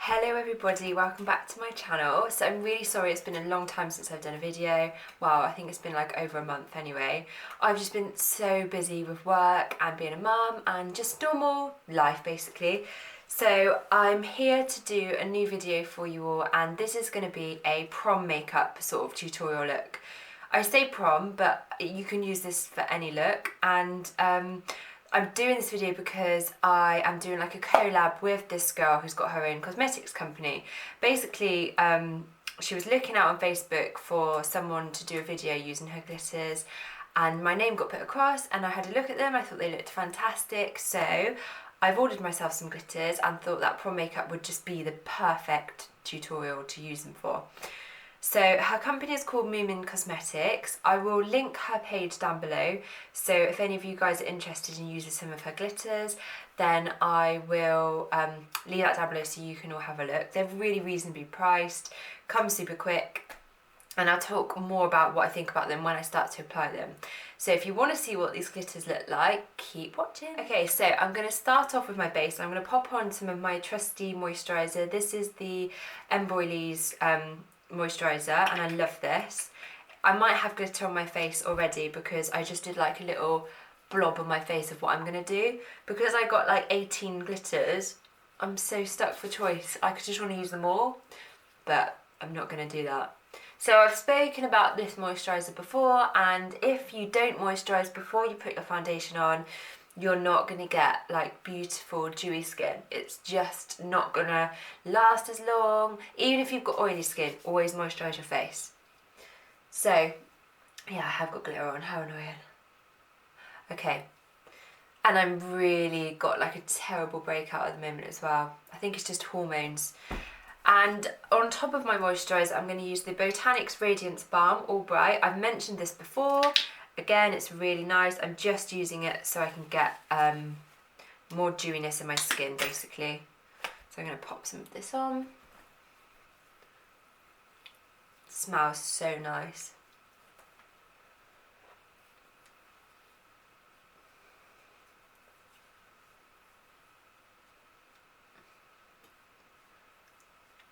Hello everybody, welcome back to my channel. So I'm really sorry it's been a long time since I've done a video. Well, I think it's been like over a month anyway. I've just been so busy with work and being a mum and just normal life basically. So I'm here to do a new video for you all, and this is going to be a prom makeup sort of tutorial look. I say prom, but you can use this for any look, and I'm doing this video because I am doing like a collab with this girl who's got her own cosmetics company. Basically, she was looking out on Facebook for someone to do a video using her glitters, and my name got put across and I had a look at them. I thought they looked fantastic, so I've ordered myself some glitters and thought that prom makeup would just be the perfect tutorial to use them for. So her company is called mooomin Cosmetics. I will link her page down below, so if any of you guys are interested in using some of her glitters, then I will leave that down below so you can all have a look. They're really reasonably priced, come super quick, and I'll talk more about what I think about them when I start to apply them. So if you want to see what these glitters look like, keep watching. Okay, so I'm going to start off with my base. I'm going to pop on some of my trusty moisturiser. This is the embroylisse moisturiser, and I love this. I might have glitter on my face already because I just did like a little blob on my face of what I'm going to do. Because I got like 18 glitters, I'm so stuck for choice. I could just want to use them all, but I'm not going to do that. So I've spoken about this moisturiser before, and if you don't moisturise before you put your foundation on, you're not going to get like beautiful dewy skin. It's just not going to last as long. Even if you've got oily skin, always moisturise your face. So yeah, I have got glitter on, how annoying. Okay, and I'm really got like a terrible breakout at the moment as well. I think it's just hormones. And on top of my moisturiser, I'm going to use the Botanics Radiance Balm All Bright. I've mentioned this before. Again, it's really nice. I'm just using it so I can get more dewiness in my skin, basically. So I'm going to pop some of this on. It smells so nice.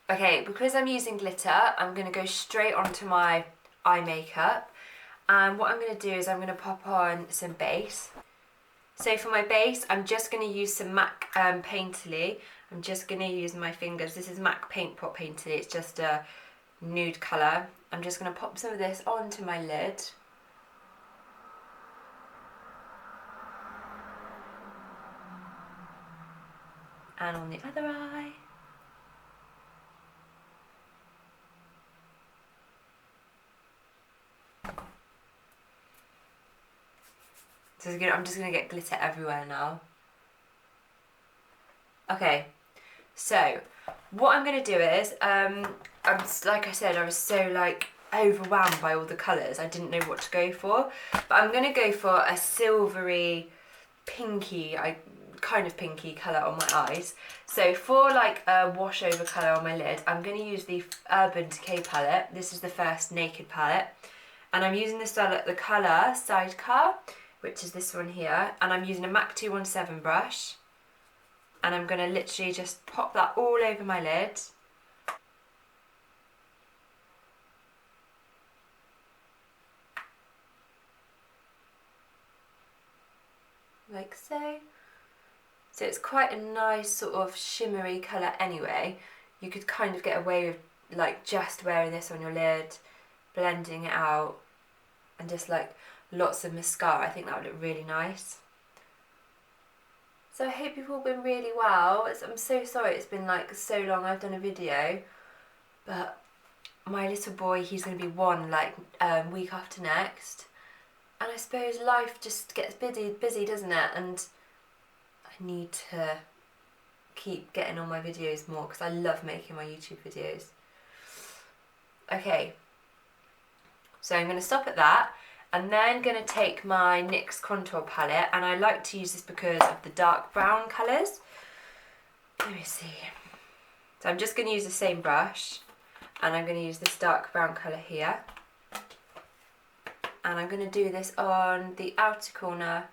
Okay, because I'm using glitter, I'm going to go straight onto my eye makeup. And what I'm going to do is I'm going to pop on some base. So for my base, I'm just going to use some MAC Painterly. I'm just going to use my fingers. This is MAC Paint Pot Painterly. It's just a nude colour. I'm just going to pop some of this onto my lid. And on the other eye. So I'm just going to get glitter everywhere now. Okay, so what I'm going to do is, like I said, I was so like overwhelmed by all the colours, I didn't know what to go for. But I'm going to go for a silvery, pinky, kind of pinky colour on my eyes. So for like a wash over colour on my lid, I'm going to use the Urban Decay palette. This is the first Naked palette. And I'm using the colour Sidecar, which is this one here, and I'm using a MAC 217 brush, and I'm going to literally just pop that all over my lid. Like so. So it's quite a nice sort of shimmery colour anyway. You could kind of get away with like just wearing this on your lid, blending it out, and just like lots of mascara. I think that would look really nice. So I hope you've all been really well. I'm so sorry it's been like so long I've done a video, but my little boy, he's going to be one like week after next, and I suppose life just gets busy, doesn't it? And I need to keep getting on my videos more because I love making my YouTube videos. Okay, so I'm going to stop at that. And then going to take my NYX contour palette, and I like to use this because of the dark brown colours. Let me see. So I'm just going to use the same brush, and I'm going to use this dark brown colour here. And I'm going to do this on the outer corner,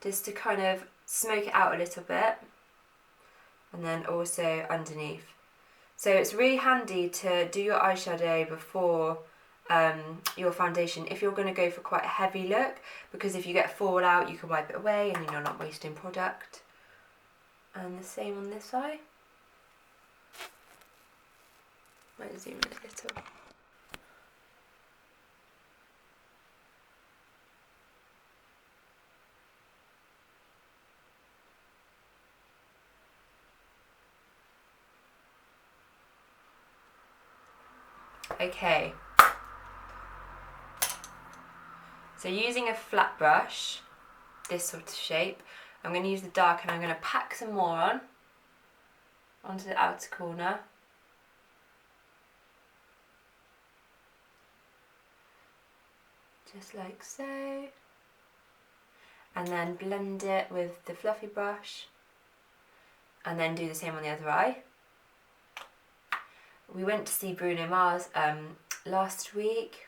just to kind of smoke it out a little bit. and then also underneath. So it's really handy to do your eyeshadow before your foundation if you're going to go for quite a heavy look, because if you get fallout you can wipe it away and you're not wasting product. And the same on this eye. Might zoom in a little. Okay, so using a flat brush, this sort of shape, I'm going to use the dark and I'm going to pack some more on onto the outer corner. Just like so. And then blend it with the fluffy brush. And then do the same on the other eye. We went to see Bruno Mars last week.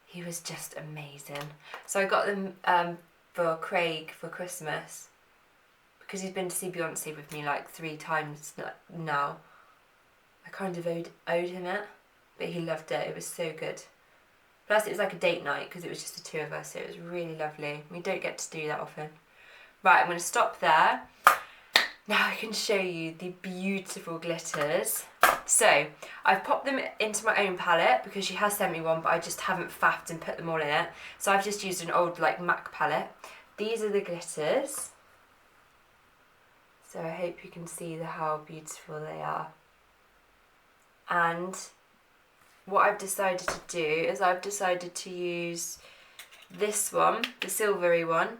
He was just amazing. So I got them for Craig for Christmas, because he's been to see Beyonce with me like 3 times now. I kind of owed him it, but he loved it. It was so good. Plus it was like a date night because it was just the 2 of us, so it was really lovely. We don't get to do that often. Right, I'm going to stop there. Now I can show you the beautiful glitters. So I've popped them into my own palette because she has sent me one, but I just haven't faffed and put them all in it. So I've just used an old like MAC palette. These are the glitters. So I hope you can see how beautiful they are. And what I've decided to do is I've decided to use this one, the silvery one,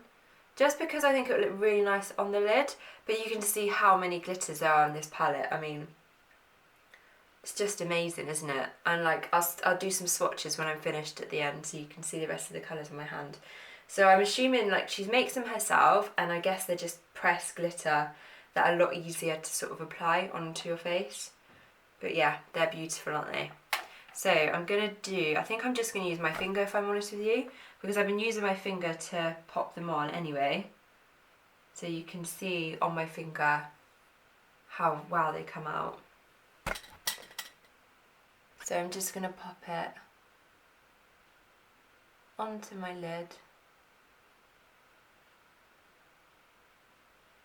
just because I think it would look really nice on the lid. But you can see how many glitters there are on this palette. I mean, it's just amazing, isn't it? And like I'll do some swatches when I'm finished at the end, so you can see the rest of the colours on my hand. So I'm assuming like she makes them herself, and I guess they're just pressed glitter that are a lot easier to sort of apply onto your face. But yeah, they're beautiful, aren't they? So I'm going to do, I think I'm just going to use my finger if I'm honest with you, because I've been using my finger to pop them on anyway. So you can see on my finger how well they come out. So I'm just going to pop it onto my lid,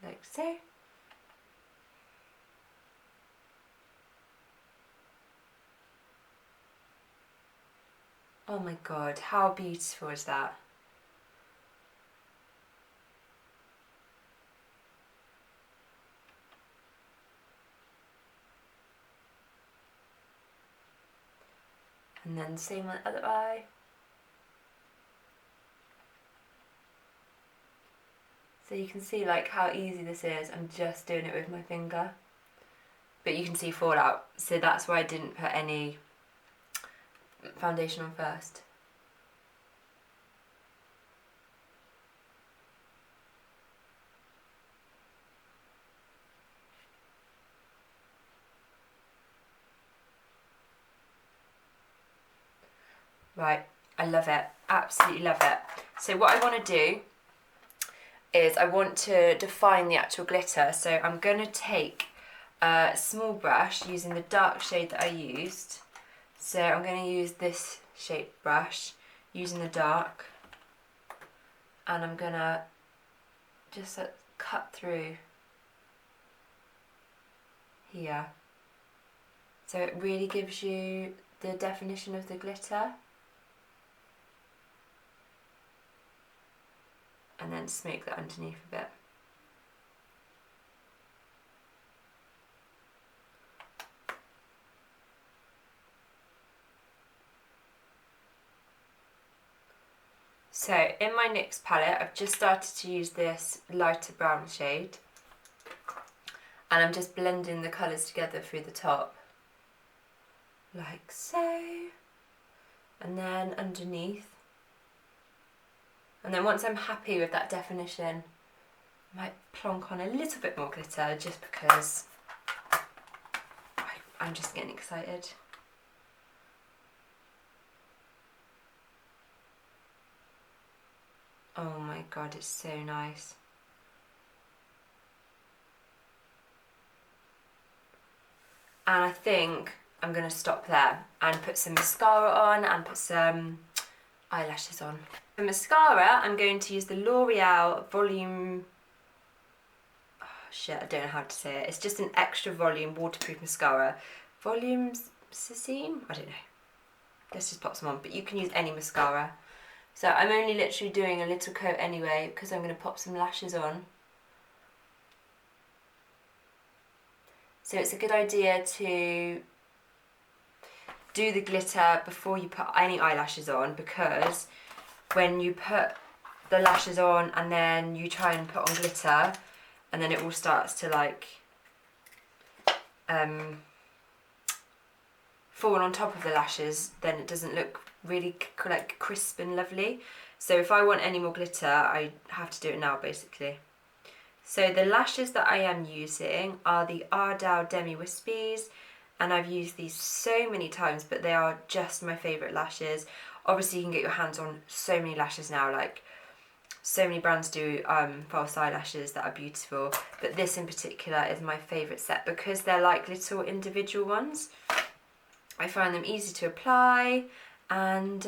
like so. Oh my god, how beautiful is that? And then same on the other eye. So you can see like how easy this is. I'm just doing it with my finger. But you can see fallout, so that's why I didn't put any foundation on first. Right, I love it, absolutely love it. So what I want to do is I want to define the actual glitter. So I'm going to take a small brush using the dark shade that I used. So I'm going to use this shape brush using the dark, and I'm going to just cut through here. So it really gives you the definition of the glitter. And then smoke that underneath a bit. So in my NYX palette, I've just started to use this lighter brown shade, and I'm just blending the colours together through the top, like so, and then underneath. And then once I'm happy with that definition, I might plonk on a little bit more glitter, just because I'm just getting excited. Oh my god, it's so nice. And I think I'm going to stop there and put some mascara on and put some eyelashes on. For mascara, I'm going to use the Loreal Volume... Oh, shit, I don't know how to say it. It's just an extra volume waterproof mascara. Volume Sesame? I don't know. Let's just pop some on, but you can use any mascara. So I'm only literally doing a little coat anyway because I'm going to pop some lashes on. So it's a good idea to do the glitter before you put any eyelashes on, because when you put the lashes on and then you try and put on glitter and then it all starts to like fall on top of the lashes, then it doesn't look really like crisp and lovely. So if I want any more glitter, I have to do it now basically. So the lashes that I am using are the Ardell Demi Whispies, and I've used these so many times, but they are just my favourite lashes. Obviously you can get your hands on so many lashes now, like so many brands do false eyelashes that are beautiful, but this in particular is my favourite set because they're like little individual ones. I find them easy to apply, and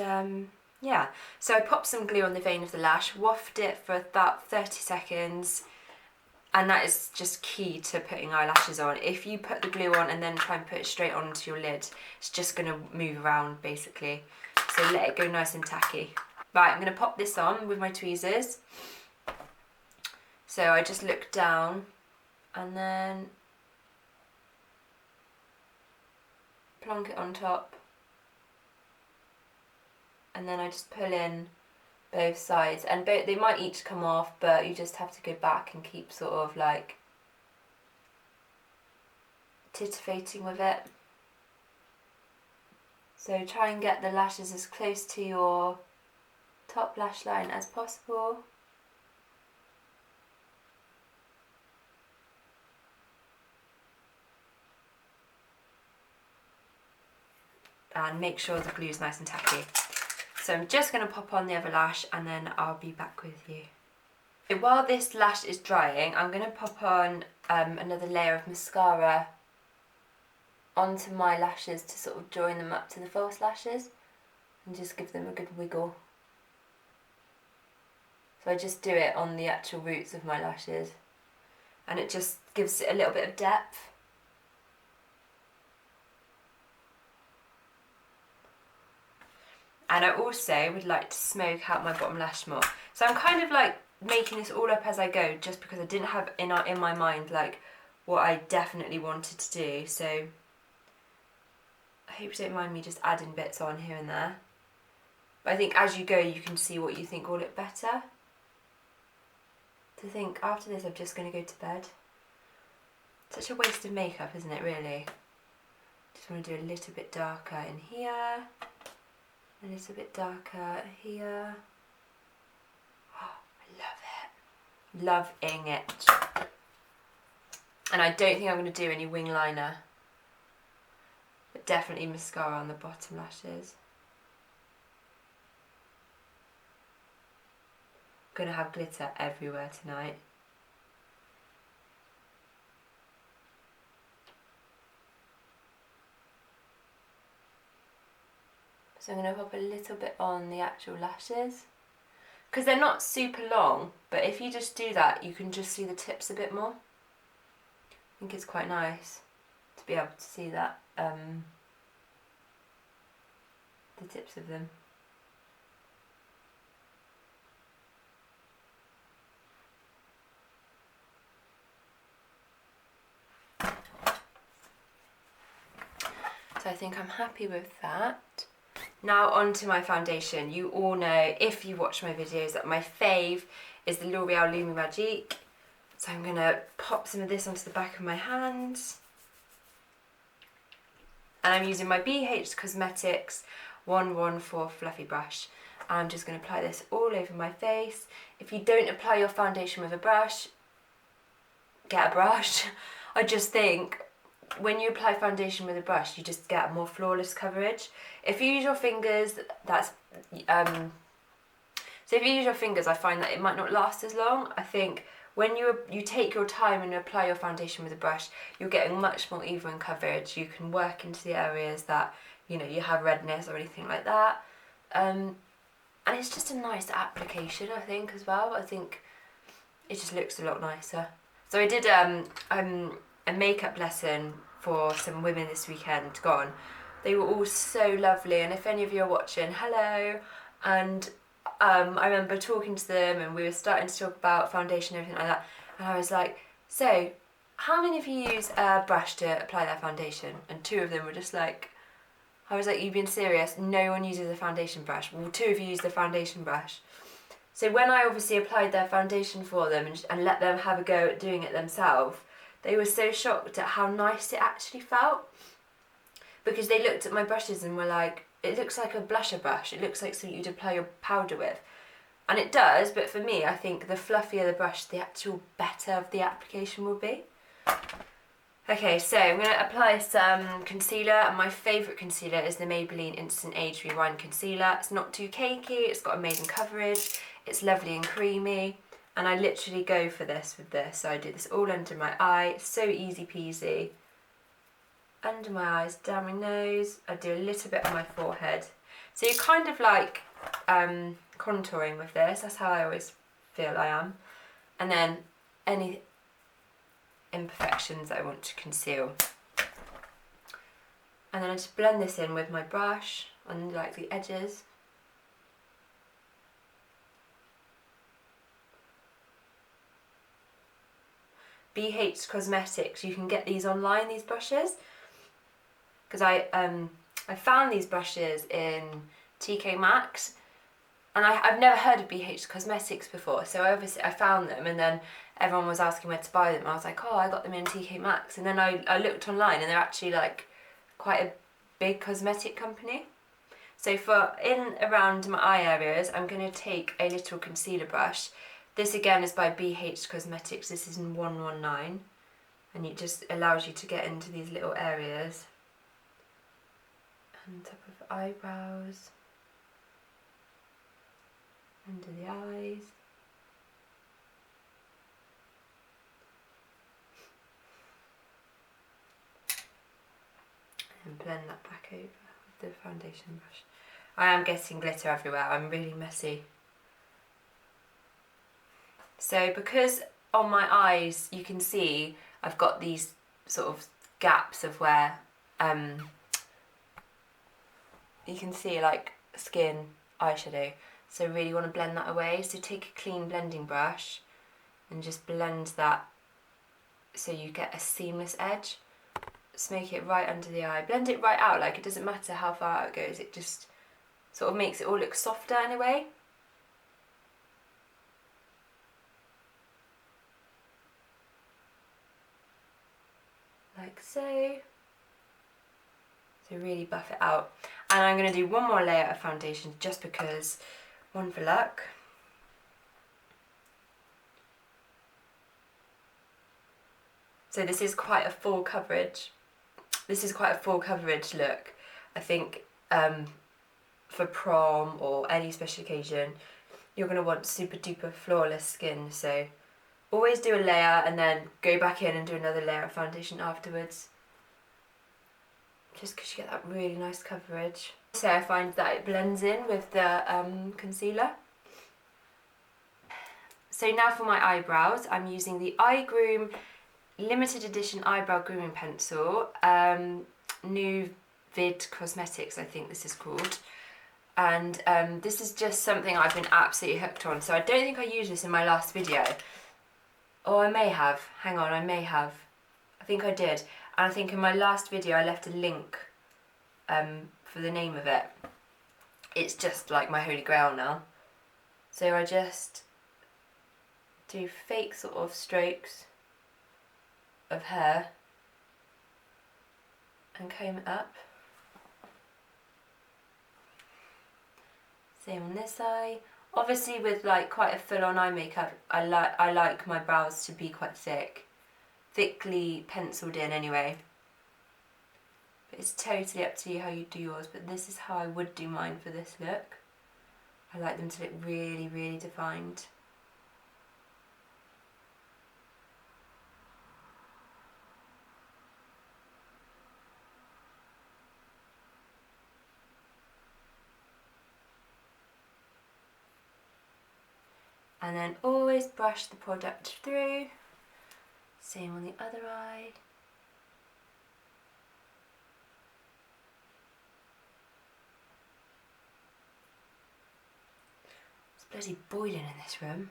yeah. So I popped some glue on the vein of the lash, waft it for about 30 seconds, and that is just key to putting eyelashes on. If you put the glue on and then try and put it straight onto your lid, it's just going to move around basically. So let it go nice and tacky. Right, I'm going to pop this on with my tweezers. So I just look down and then plonk it on top, and then I just pull in both sides, and they might each come off, but you just have to go back and keep sort of like titivating with it. So try and get the lashes as close to your top lash line as possible. And make sure the glue is nice and tacky. So I'm just going to pop on the other lash and then I'll be back with you. So while this lash is drying, I'm going to pop on another layer of mascara onto my lashes to sort of join them up to the false lashes and just give them a good wiggle. So I just do it on the actual roots of my lashes, and it just gives it a little bit of depth. And I also would like to smoke out my bottom lash more. So I'm kind of like making this all up as I go, just because I didn't have in my mind like what I definitely wanted to do. So I hope you don't mind me just adding bits on here and there. But I think as you go you can see what you think will look better. To think after this I'm just going to go to bed. Such a waste of makeup, isn't it, really? Just want to do a little bit darker in here. A little bit darker here. Oh, I love it. Loving it. And I don't think I'm going to do any wing liner, but definitely mascara on the bottom lashes. I'm going to have glitter everywhere tonight. So I'm going to pop a little bit on the actual lashes, because they're not super long, but if you just do that you can just see the tips a bit more. I think it's quite nice to be able to see that, the tips of them. So I think I'm happy with that. Now on to my foundation. You all know, if you watch my videos, that my fave is the Loreal Lumi Magique. So I'm going to pop some of this onto the back of my hands. And I'm using my BH Cosmetics 114 fluffy brush. And I'm just going to apply this all over my face. If you don't apply your foundation with a brush, get a brush. I just think when you apply foundation with a brush, you just get more flawless coverage. If you use your fingers, that's so if you use your fingers, I find that it might not last as long. I think when you take your time and you apply your foundation with a brush, you're getting much more even coverage. You can work into the areas that, you know, you have redness or anything like that. And it's just a nice application, I think, as well. I think it just looks a lot nicer. So I did a makeup lesson for some women this weekend gone. They were all so lovely, and if any of you are watching, hello. And I remember talking to them, and we were starting to talk about foundation and everything like that, and I was like, so how many of you use a brush to apply their foundation? And two of them were just like, I was like, you've been serious? No one uses a foundation brush. Well, two of you use the foundation brush. So when I obviously applied their foundation for them and let them have a go at doing it themselves, they were so shocked at how nice it actually felt. Because they looked at my brushes and were like, it looks like a blusher brush. It looks like something you'd apply your powder with. And it does, but for me, I think the fluffier the brush, the actual better the application will be. Okay, so I'm going to apply some concealer, and my favourite concealer is the Maybelline Instant Age Rewind Concealer. It's not too cakey, it's got amazing coverage, it's lovely and creamy, and I literally go for this with this. So I do this all under my eye, it's so easy peasy. Under my eyes, down my nose, I do a little bit on my forehead. So you're kind of like contouring with this, that's how I always feel I am. And then any imperfections that I want to conceal. And then I just blend this in with my brush on like the edges. BH Cosmetics, you can get these online, these brushes, because I found these brushes in TK Maxx, and I've never heard of BH Cosmetics before, so obviously I found them, and then everyone was asking where to buy them. I was like, oh, I got them in TK Maxx, and then I looked online, and they're actually like quite a big cosmetic company. So for in around my eye areas, I'm going to take a little concealer brush. This again is by BH Cosmetics. This is in 119, and it just allows you to get into these little areas. On top of eyebrows, under the eyes. And blend that back over with the foundation brush. I am getting glitter everywhere, I'm really messy. So because on my eyes you can see I've got these sort of gaps of where you can see like skin, eyeshadow, so really want to blend that away. So take a clean blending brush and just blend that so you get a seamless edge. Smoke it right under the eye, blend it right out, like it doesn't matter how far out it goes, it just sort of makes it all look softer in a way. Like so. So really buff it out. And I'm going to do one more layer of foundation just because, one for luck. So this is quite a full coverage. This is quite a full coverage look. I think for prom or any special occasion, you're going to want super duper flawless skin. So always do a layer and then go back in and do another layer of foundation afterwards. Just because you get that really nice coverage. So I find that it blends in with the concealer. So now for my eyebrows, I'm using the i-groom limited edition eyebrow grooming pencil. New Vid Cosmetics, I think this is called. And this is just something I've been absolutely hooked on. So I don't think I used this in my last video. Oh, I may have. Hang on, I may have. I think I did. And I think in my last video I left a link for the name of it. It's just like my holy grail now. So I just do fake sort of strokes of hair and comb it up. Same on this eye. Obviously with like quite a full on eye makeup, I like my brows to be quite thickly penciled in anyway. But it's totally up to you how you do yours, but this is how I would do mine for this look. I like them to look really, really defined. And then always brush the product through. Same on the other eye. It's bloody boiling in this room.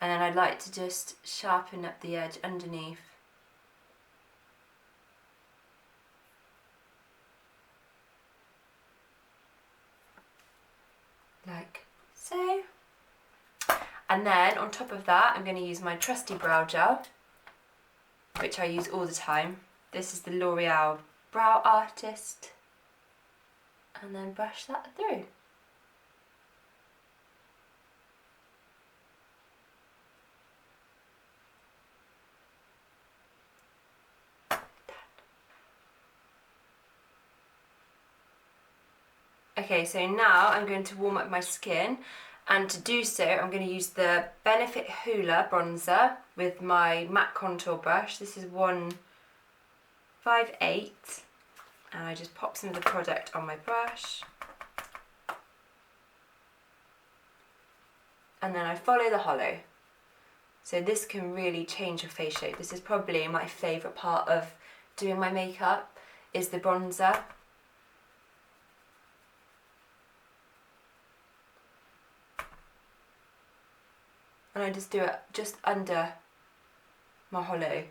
And then I'd like to just sharpen up the edge underneath. Like so. And then on top of that, I'm going to use my trusty brow gel, which I use all the time. This is the Loreal Brow Artist. And then brush that through. Okay, so now I'm going to warm up my skin, and to do so I'm going to use the Benefit Hoola bronzer with my matte contour brush. This is 158, and I just pop some of the product on my brush. And then I follow the hollow. So this can really change your face shape. This is probably my favourite part of doing my makeup, is the bronzer. And I just do it just under my hollow,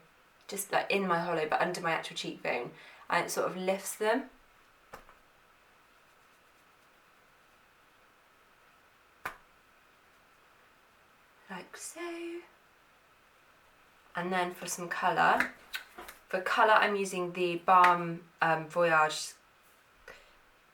just like in my hollow, but under my actual cheekbone, and it sort of lifts them. Like so. And then for some colour, I'm using the Balm Voyage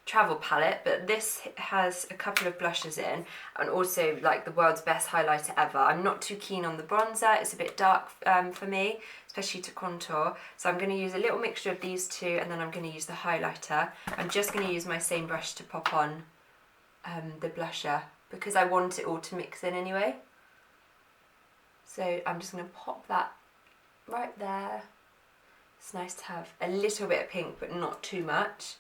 travel palette, but this has a couple of blushes in, and also like the world's best highlighter ever. I'm not too keen on the bronzer, it's a bit dark for me, especially to contour, so I'm going to use a little mixture of these two, and then I'm going to use the highlighter. I'm just going to use my same brush to pop on the blusher, because I want it all to mix in anyway. So I'm just going to pop that right there. It's nice to have a little bit of pink, but not too much.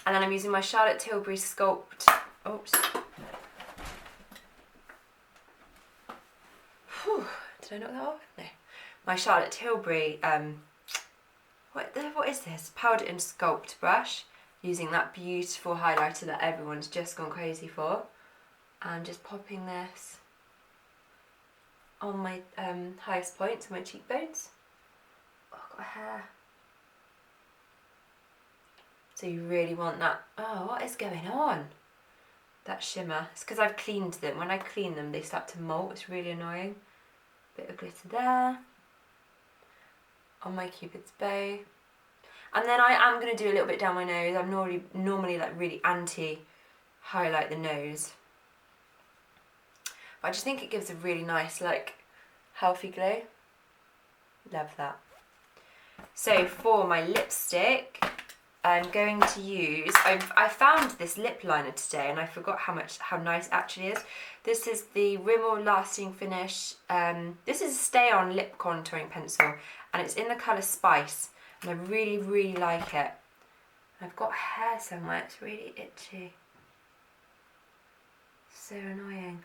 And then I'm using my Charlotte Tilbury Sculpt. Oops. Whew, did I knock that off? No. My Charlotte Tilbury, what is this? Powder and Sculpt brush. Using that beautiful highlighter that everyone's just gone crazy for. And just popping this on my highest points, on my cheekbones. Oh, I've got a hair. So you really want that. Oh, what is going on? That shimmer. It's because I've cleaned them. When I clean them, they start to molt. It's really annoying. Bit of glitter there. On my Cupid's bow. And then I am going to do a little bit down my nose. I'm normally like really anti-highlight the nose. But I just think it gives a really nice, like, healthy glow. Love that. So for my lipstick, I'm going to use, I found this lip liner today and I forgot how nice it actually is. This is the Rimmel Lasting Finish. This is a stay on lip contouring pencil, and it's in the colour Spice, and I really, really like it. I've got hair somewhere, it's really itchy. So annoying.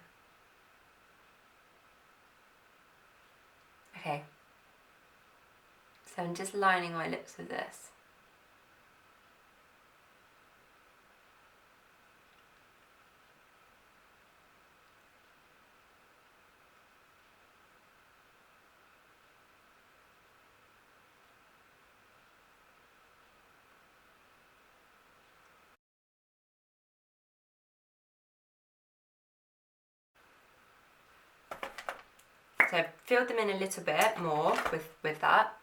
Okay. So I'm just lining my lips with this. So I've filled them in a little bit more with that.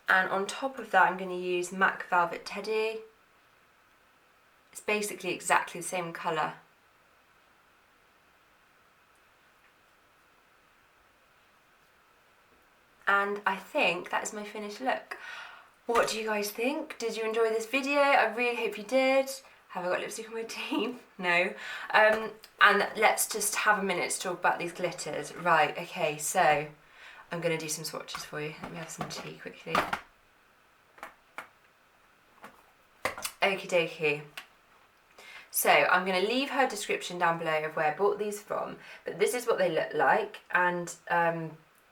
And on top of that, I'm going to use MAC Velvet Teddy. It's basically exactly the same colour. And I think that is my finished look. What do you guys think? Did you enjoy this video? I really hope you did. Have I got lipstick on my teeth? No. And let's just have a minute to talk about these glitters. Right, okay, so I'm going to do some swatches for you. Let me have some tea quickly. Okie dokie. So I'm going to leave her description down below of where I bought these from, but this is what they look like, and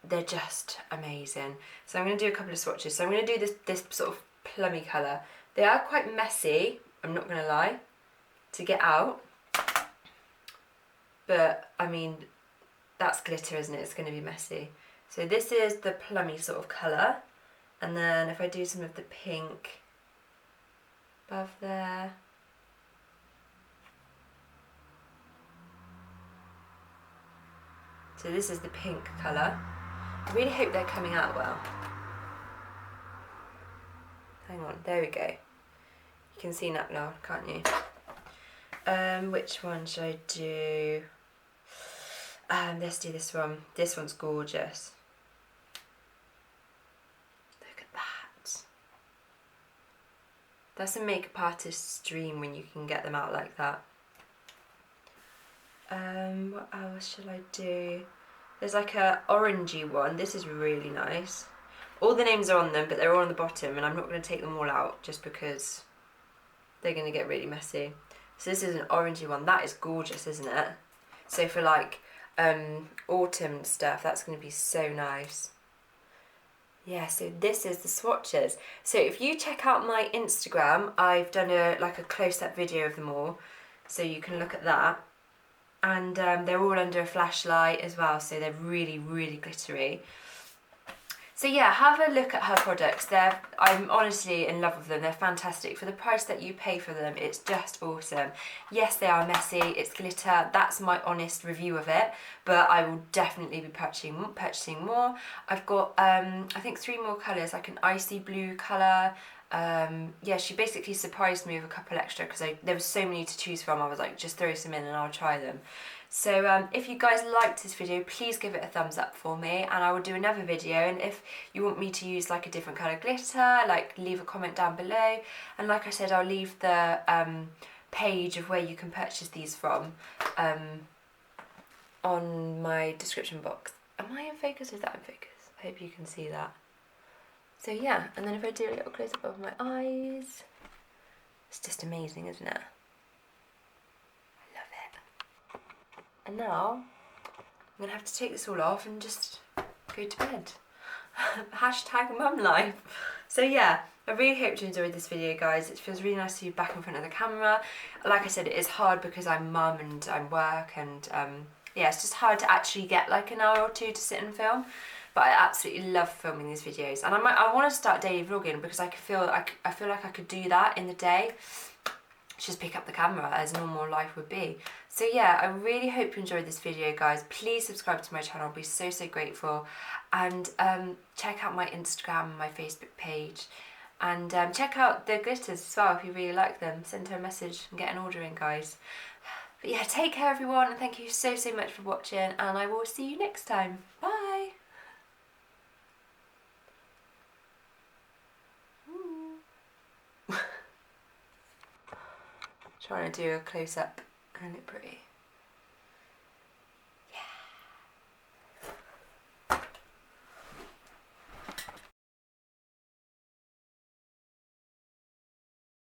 they're just amazing. So I'm going to do a couple of swatches. So I'm going to do this sort of plummy colour. They are quite messy, I'm not going to lie, to get out, but I mean, that's glitter, isn't it? It's going to be messy. So this is the plummy sort of colour, and then if I do some of the pink above there. So this is the pink colour. I really hope they're coming out well. Hang on, there we go. You can see that now, can't you? Which one should I do? Let's do this one. This one's gorgeous. Look at that. That's a makeup artist's dream when you can get them out like that. What else should I do? There's like a orangey one. This is really nice. All the names are on them, but they're all on the bottom, and I'm not going to take them all out just because they're going to get really messy. So this is an orangey one. That is gorgeous, isn't it? So for like autumn stuff, that's going to be so nice. Yeah, so this is the swatches. So if you check out my Instagram, I've done a close-up video of them all, so you can look at that. And they're all under a flashlight as well, so they're really, really glittery. So yeah, have a look at her products. I'm honestly in love with them. They're fantastic. For the price that you pay for them, it's just awesome. Yes, they are messy, it's glitter. That's my honest review of it, but I will definitely be purchasing more. I've got, I think 3 more colours, like an icy blue colour. Yeah, she basically surprised me with a couple extra because there was so many to choose from. I was like, just throw some in and I'll try them. So if you guys liked this video, please give it a thumbs up for me, and I will do another video. And if you want me to use like a different colour glitter, like leave a comment down below. And like I said, I'll leave the page of where you can purchase these from on my description box. Am I in focus or is that in focus? I hope you can see that. So yeah, and then if I do a little close up of my eyes, it's just amazing, isn't it? I love it. And now, I'm going to have to take this all off and just go to bed. Hashtag mum life. So yeah, I really hope you enjoyed this video, guys. It feels really nice to be back in front of the camera. Like I said, it is hard because I'm mum and I'm work, and yeah, it's just hard to actually get like an hour or 2 to sit and film. But I absolutely love filming these videos, and I want to start daily vlogging because I feel like I could do that in the day. Just pick up the camera as normal life would be. So yeah, I really hope you enjoyed this video, guys. Please subscribe to my channel, I'll be so grateful. And check out my Instagram and my Facebook page. And check out the glitters as well if you really like them. Send her a message and get an order in, guys. But yeah, take care everyone, and thank you so much for watching, and I will see you next time. Bye! Trying to do a close-up and look pretty.